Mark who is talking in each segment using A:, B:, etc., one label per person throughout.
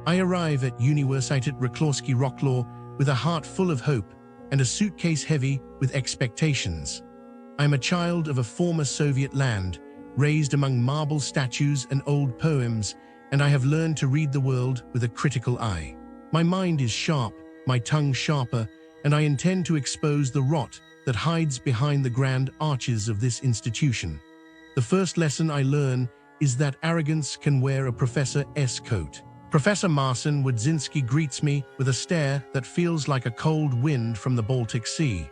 A: I arrive at Uniwersytet Wrocławski with a heart full of hope and a suitcase heavy with expectations. I am a child of a former Soviet land, raised among marble statues and old poems, and I have learned to read the world with a critical eye. My mind is sharp, my tongue sharper, and I intend to expose the rot that hides behind the grand arches of this institution. The first lesson I learn is that arrogance can wear a professor's coat. Professor Marcin Wadzinski greets me with a stare that feels like a cold wind from the Baltic Sea.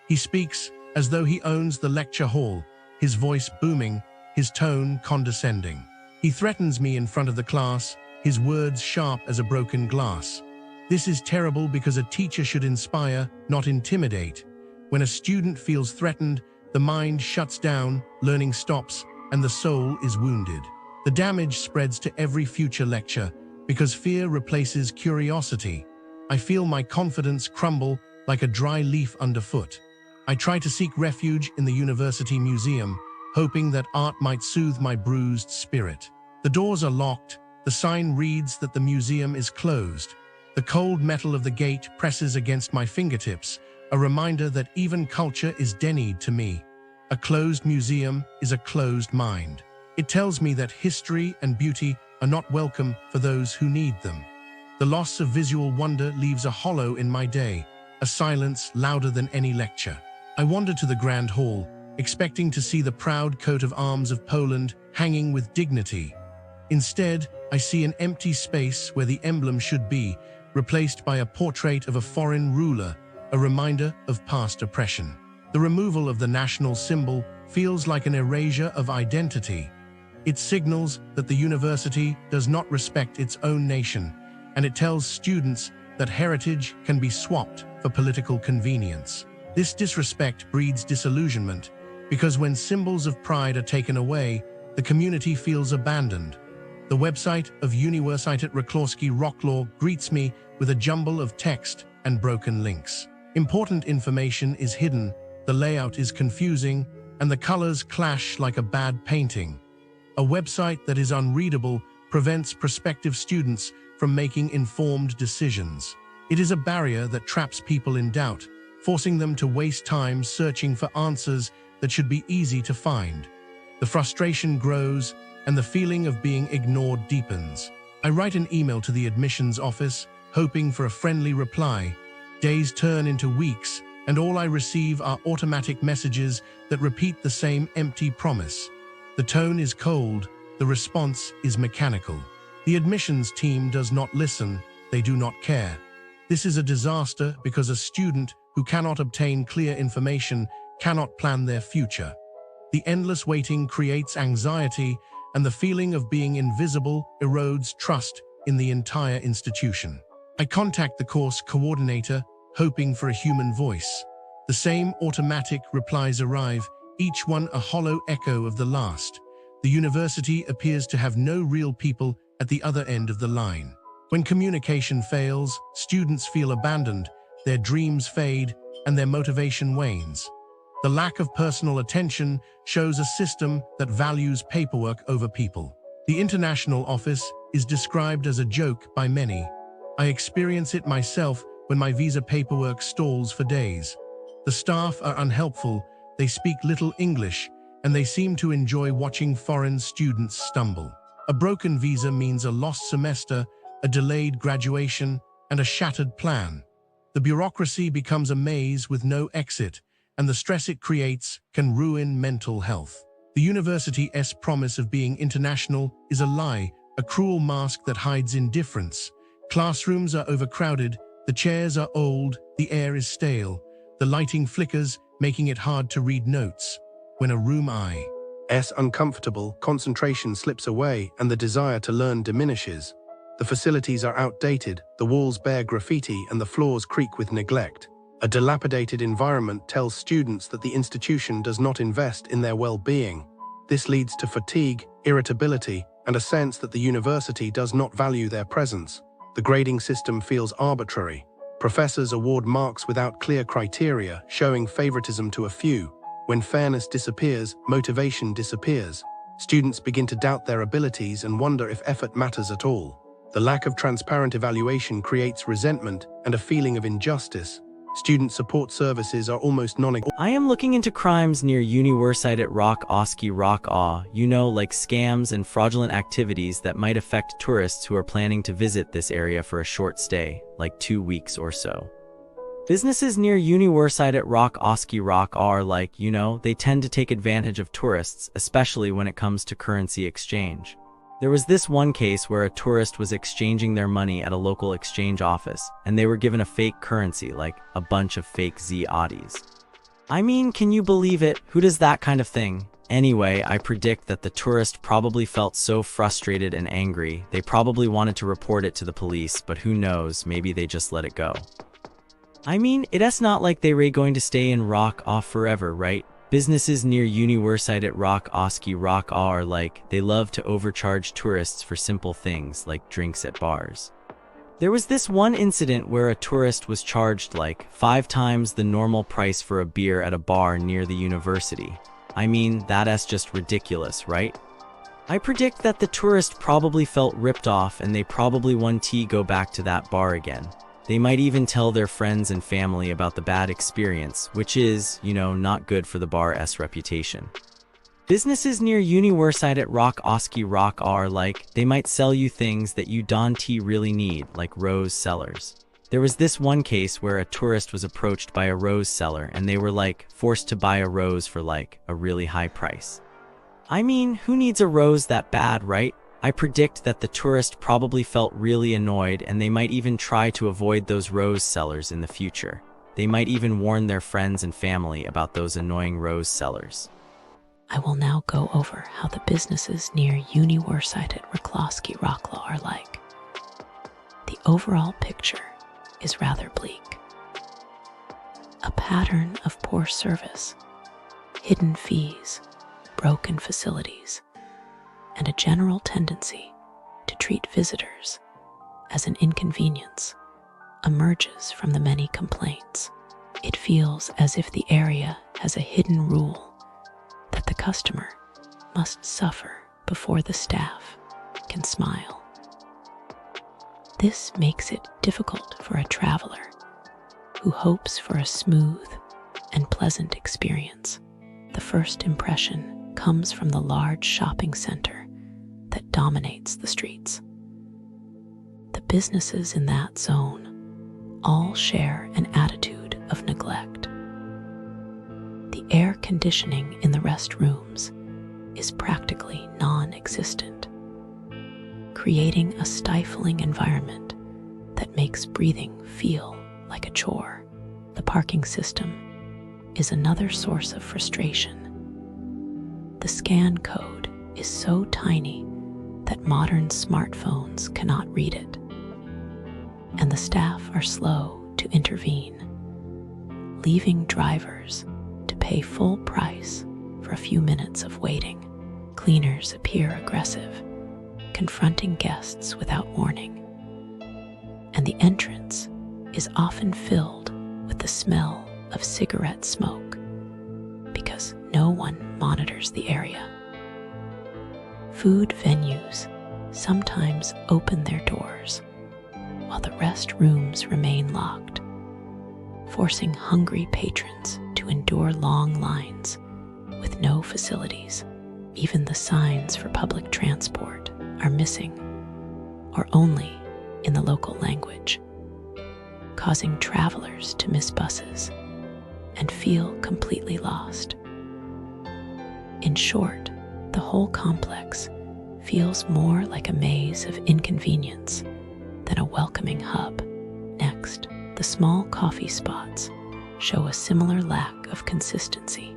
A: He speaks as though he owns the lecture hall, his voice booming, his tone condescending. He threatens me in front of the class, his words sharp as a broken glass. This is terrible because a teacher should inspire, not intimidate. When a student feels threatened, the mind shuts down, learning stops, and the soul is wounded. The damage spreads to every future lecture because fear replaces curiosity. I feel my confidence crumble like a dry leaf underfoot. I try to seek refuge in the University Museum, hoping that art might soothe my bruised spirit. The doors are locked. The sign reads that the museum is closed. The cold metal of the gate presses against my fingertips, a reminder that even culture is denied to me. A closed museum is a closed mind. It tells me that history and beauty are not welcome for those who need them. The loss of visual wonder leaves a hollow in my day, a silence louder than any lecture. I wander to the grand hall, expecting to see the proud coat of arms of Poland hanging with dignity. Instead, I see an empty space where the emblem should be, replaced by a portrait of a foreign ruler, a reminder of past oppression. The removal of the national symbol feels like an erasure of identity. It signals that the university does not respect its own nation, and it tells students that heritage can be swapped for political convenience. This disrespect breeds disillusionment, because when symbols of pride are taken away, the community feels abandoned. The website of Uniwersytet Wrocławski greets me with a jumble of text and broken links. Important information is hidden, the layout is confusing, and the colors clash like a bad painting. A website that is unreadable prevents prospective students from making informed decisions. It is a barrier that traps people in doubt, forcing them to waste time searching for answers that should be easy to find. The frustration grows, and the feeling of being ignored deepens. I write an email to the admissions office, hoping for a friendly reply. Days turn into weeks, and all I receive are automatic messages that repeat the same empty promise. The tone is cold, the response is mechanical. The admissions team does not listen, they do not care. This is a disaster because a student who cannot obtain clear information cannot plan their future. The endless waiting creates anxiety, and the feeling of being invisible erodes trust in the entire institution. I contact the course coordinator, hoping for a human voice. The same automatic replies arrive, each one a hollow echo of the last. The university appears to have no real people at the other end of the line. When communication fails, students feel abandoned, their dreams fade, and their motivation wanes. The lack of personal attention shows a system that values paperwork over people. The international office is described as a joke by many. I experience it myself when my visa paperwork stalls for days. The staff are unhelpful, they speak little English, and they seem to enjoy watching foreign students stumble. A broken visa means a lost semester, a delayed graduation, and a shattered plan. The bureaucracy becomes a maze with no exit, and the stress it creates can ruin mental health. The university's promise of being international is a lie, a cruel mask that hides indifference. Classrooms are overcrowded, the chairs are old, the air is stale, the lighting flickers, making it hard to read notes. When a room is uncomfortable, concentration slips away and the desire to learn diminishes. The facilities are outdated, the walls bear graffiti and the floors creak with neglect. A dilapidated environment tells students that the institution does not invest in their well-being. This leads to fatigue, irritability, and a sense that the university does not value their presence. The grading system feels arbitrary. Professors award marks without clear criteria, showing favoritism to a few. When fairness disappears, motivation disappears.
B: Students begin to doubt their abilities and wonder if effort matters at all. The lack of transparent evaluation creates resentment and a feeling of injustice. Student support services are almost non-existent.
C: I am looking into crimes near Uniwersytet Wrocławski, like scams and fraudulent activities that might affect tourists who are planning to visit this area for a short stay, like 2 weeks or so. Businesses near Uniwersytet Wrocławski are they tend to take advantage of tourists, especially when it comes to currency exchange. There was this one case where a tourist was exchanging their money at a local exchange office, and they were given a fake currency, like a bunch of fake zlotys. I mean, can you believe it? Who does that kind of thing? Anyway, I predict that the tourist probably felt so frustrated and angry, they probably wanted to report it to the police, but who knows, maybe they just let it go. I mean, it's not like they were going to stay in Wrocław forever, right? Businesses near Uniwersytet Wrocławski are they love to overcharge tourists for simple things like drinks at bars. There was this one incident where a tourist was charged 5 times the normal price for a beer at a bar near the university. I mean, that's just ridiculous, right? I predict that the tourist probably felt ripped off and they probably want to go back to that bar again. They might even tell their friends and family about the bad experience, which is, not good for the bar's reputation. Businesses near Uniwersytet Wrocławski are they might sell you things that you don't really need, like rose sellers. There was this one case where a tourist was approached by a rose seller and they were forced to buy a rose for a really high price. I mean, who needs a rose that bad, right? I predict that the tourist probably felt really annoyed and they might even try to avoid those rose sellers in the future. They might even warn their friends and family about those annoying rose sellers.
D: I will now go over how the businesses near Uniwersytet Wrocławski are like. The overall picture is rather bleak. A pattern of poor service, hidden fees, broken facilities, and a general tendency to treat visitors as an inconvenience emerges from the many complaints. It feels as if the area has a hidden rule that the customer must suffer before the staff can smile. This makes it difficult for a traveler who hopes for a smooth and pleasant experience. The first impression comes from the large shopping center that dominates the streets. The businesses in that zone all share an attitude of neglect. The air conditioning in the restrooms is practically non-existent, creating a stifling environment that makes breathing feel like a chore. The parking system is another source of frustration. The scan code is so tiny that modern smartphones cannot read it, and the staff are slow to intervene, leaving drivers to pay full price for a few minutes of waiting. Cleaners appear aggressive, confronting guests without warning, and the entrance is often filled with the smell of cigarette smoke because no one monitors the area. Food venues sometimes open their doors while the restrooms remain locked, forcing hungry patrons to endure long lines with no facilities. Even the signs for public transport are missing or only in the local language, causing travelers to miss buses and feel completely lost. In short, the whole complex feels more like a maze of inconvenience than a welcoming hub. Next, the small coffee spots show a similar lack of consistency.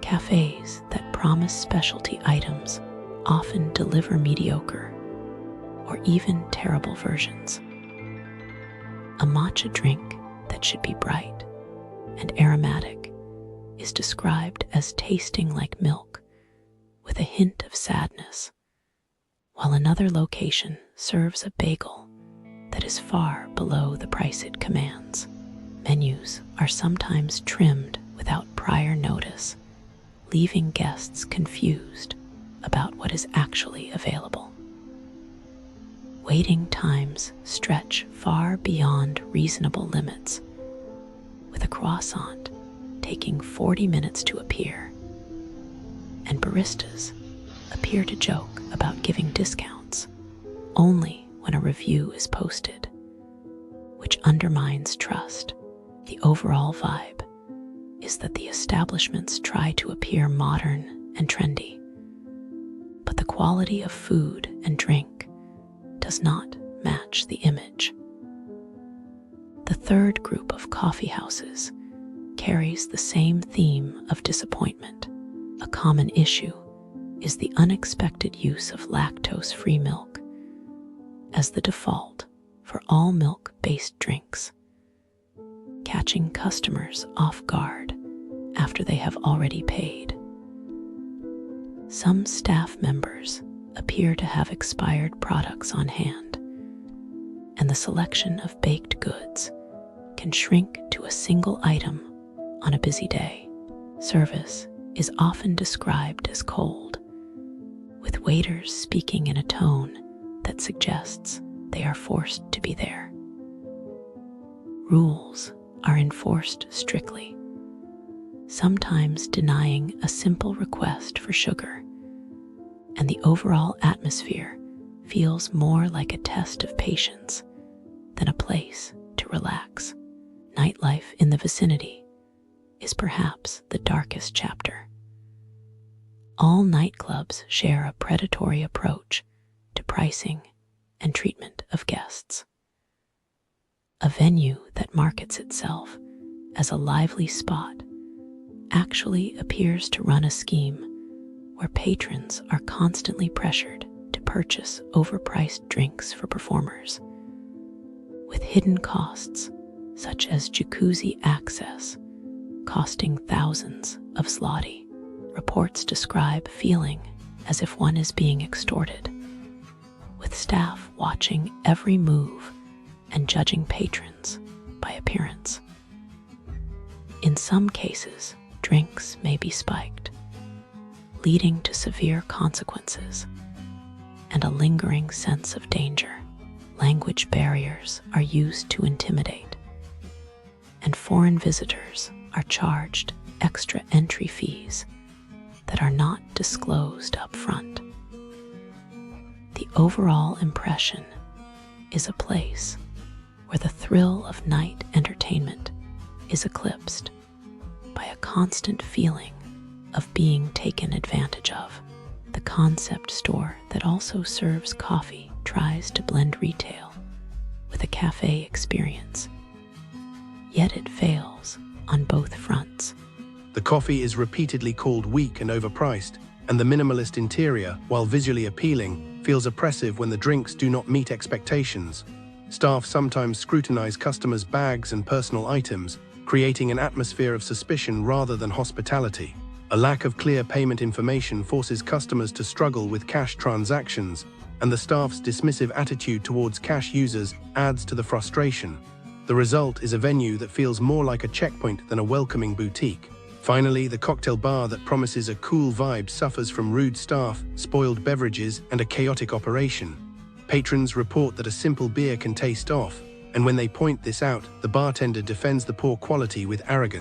D: Cafes that promise specialty items often deliver mediocre or even terrible versions. A matcha drink that should be bright and aromatic is described as tasting like milk with a hint of sadness, while another location serves a bagel that is far below the price it commands. Menus are sometimes trimmed without prior notice, leaving guests confused about what is actually available. Waiting times stretch far beyond reasonable limits, with a croissant taking 40 minutes to appear, and baristas appear to joke about giving discounts only when a review is posted, which undermines trust. The overall vibe is that the establishments try to appear modern and trendy, but the quality of food and drink does not match the image. The third group of coffee houses carries the same theme of disappointment. A common issue is the unexpected use of lactose-free milk as the default for all milk-based drinks, catching customers off guard after they have already paid. Some staff members appear to have expired products on hand, and the selection of baked goods can shrink to a single item on a busy day. Service is often described as cold, with waiters speaking in a tone that suggests they are forced to be there. Rules are enforced strictly, sometimes denying a simple request for sugar, and the overall atmosphere feels more like a test of patience than a place to relax. Nightlife in the vicinity is perhaps the darkest chapter. All nightclubs share a predatory approach to pricing and treatment of guests. A venue that markets itself as a lively spot actually appears to run a scheme where patrons are constantly pressured to purchase overpriced drinks for performers, with hidden costs such as jacuzzi access costing thousands of zloty. Reports describe feeling as if one is being extorted, with staff watching every move and judging patrons by appearance. In some cases, drinks may be spiked, leading to severe consequences and a lingering sense of danger. Language barriers are used to intimidate, and foreign visitors are charged extra entry fees that are not disclosed up front. The overall impression is a place where the thrill of night entertainment is eclipsed by a constant feeling of being taken advantage of. The concept store that also serves coffee tries to blend retail with a cafe experience, yet it fails on both fronts.
B: The coffee is repeatedly called weak and overpriced, and the minimalist interior, while visually appealing, feels oppressive when the drinks do not meet expectations. Staff sometimes scrutinize customers' bags and personal items, creating an atmosphere of suspicion rather than hospitality. A lack of clear payment information forces customers to struggle with cash transactions, and the staff's dismissive attitude towards cash users adds to the frustration. The result is a venue that feels more like a checkpoint than a welcoming boutique. Finally, the cocktail bar that promises a cool vibe suffers from rude staff, spoiled beverages, and a chaotic operation. Patrons report that a simple beer can taste off, and when they point this out, the bartender defends the poor quality with arrogance.